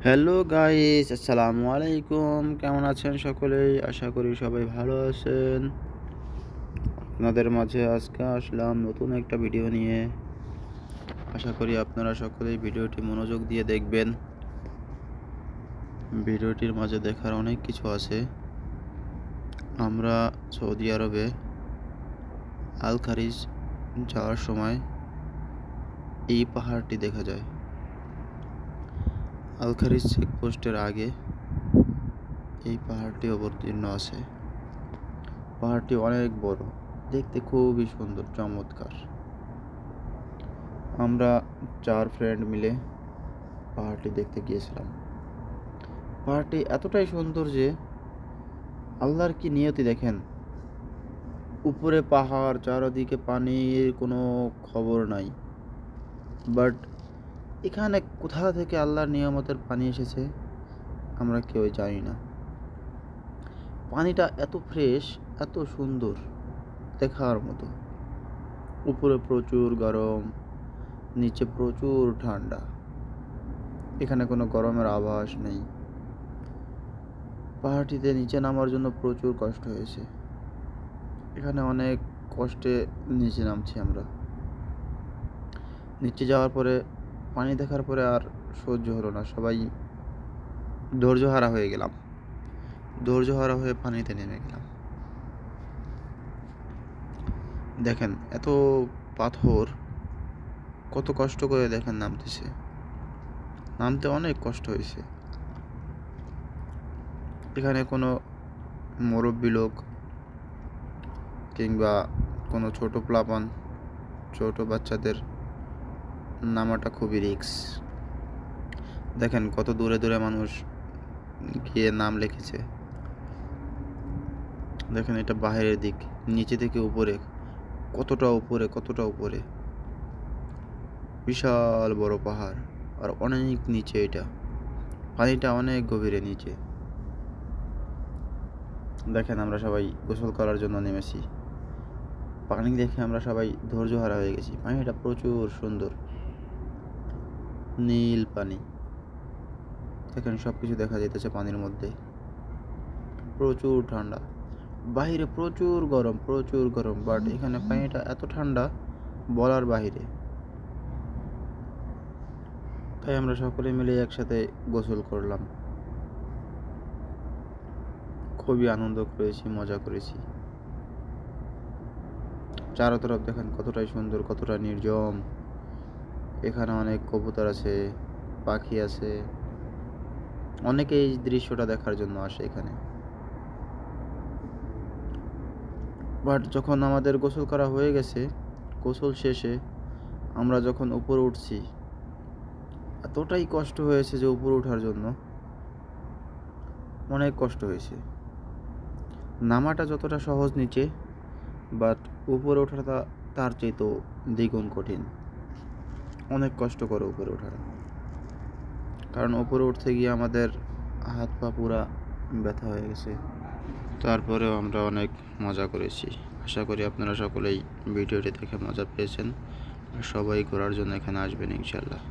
Hello guys, আসসালামু আলাইকুম। কেমন আছেন সকলেই? আশা করি সবাই ভালো আছেন। আপনাদের মাঝে আজকে আসলাম নতুন একটা ভিডিও নিয়ে। আশা করি আপনারা সকলেই ভিডিওটি মনোযোগ দিয়ে দেখবেন। ভিডিওটির মাঝে দেখার অনেক কিছু আছে। আমরা সৌদি আরবে আল খারিজ যাওয়ার সময় এই পাহাড়টি দেখা যায়। আল খারিজ চেকপোস্টের আগে এই পাহাড়টি অবতীর্ণ আছে। পাহাড়টি অনেক বড়, দেখতে খুবই সুন্দর, চমৎকার। আমরা 4 ফ্রেন্ড মিলে পাহাড়টি দেখতে গিয়েছিলাম। পাহাড়টি এতটাই সুন্দর যে আল্লাহর কি নিয়তি দেখেন। উপরে পাহাড়, চারদিকে পানির কোনো খবর নাই, বাট এখানে কোথা থেকে আল্লাহর নিয়ামতের পানি এসেছে আমরা কেউ জানি না। পানিটা এত ফ্রেশ, এত সুন্দর, দেখার মতো। উপরে প্রচুর গরম, নিচে প্রচুর ঠান্ডা। এখানে কোনো গরমের আভাস নেই। পাহাড়টিতে নিচে নামার জন্য প্রচুর কষ্ট হয়েছে। এখানে অনেক কষ্টে নিচে নামছি আমরা। নিচে যাওয়ার পরে পানি দেখার পরে আর সহ্য হলো না, সবাই ধৈর্যহারা হয়ে গেলাম। ধৈর্যহারা হয়ে পানিতে নেমে গেলাম। দেখেন এত পাথর, কত কষ্ট করে দেখেন নামতেছে। নামতে অনেক কষ্ট হয়েছে। এখানে কোনো মুরব্বী লোক কিংবা কোনো ছোট প্লাবন, ছোট বাচ্চাদের নামাটা খুবই রিস্ক। দেখেন কত দূরে দূরে মানুষ গিয়ে নাম লিখেছে। দেখেন এটা বাইরের দিক, নিচে থেকে উপরে, কতটা উপরে, কতটা উপরে। বিশাল বড় পাহাড়, আর অনেক নিচে এটা। পানিটা অনেক গভীরে নিচে। দেখেন আমরা সবাই গোসল করার জন্য নেমেছি। পানি দেখে আমরা সবাই ধৈর্যহারা হয়ে গেছি। পানিটা প্রচুর সুন্দর, নীল পানি। দেখেন সব কিছু দেখা যেতেছে পানির মধ্যে। প্রচুর ঠান্ডা, বাইরে প্রচুর গরম, প্রচুর গরম, বাট এখানে পানিটা এত ঠান্ডা বলার বাইরে। তাই আমরা সকলে মিলে একসাথে গোসল করলাম। খুবই আনন্দ করেছি, মজা করেছি। চারো তরফ দেখেন কতটাই সুন্দর, কতটা নির্জন। এখানে অনেক কবুতর আছে, পাখি আছে। অনেকে এই দৃশ্যটা দেখার জন্য আসে এখানে। বাট যখন আমাদের গোসল করা হয়ে গেছে, গোসল শেষে আমরা যখন উপরে উঠছি, এতটাই কষ্ট হয়েছে যে উপরে ওঠার জন্য অনেক কষ্ট হয়েছে। নামাটা যতটা সহজ নিচে, বাট উপরে ওঠাটা তার চেয়ে দ্বিগুণ কঠিন। অনেক কষ্ট করে উপরে ওঠাটা, কারণ উপরে উঠতে গিয়ে আমাদের হাত পা পুরা ব্যথা হয়ে গেছে। তারপরেও আমরা অনেক মজা করেছি। আশা করি আপনারা সকলেই ভিডিওটি দেখে মজা পেয়েছেন। আর সবাই ঘোরার জন্য এখানে আসবেন ইনশাল্লাহ।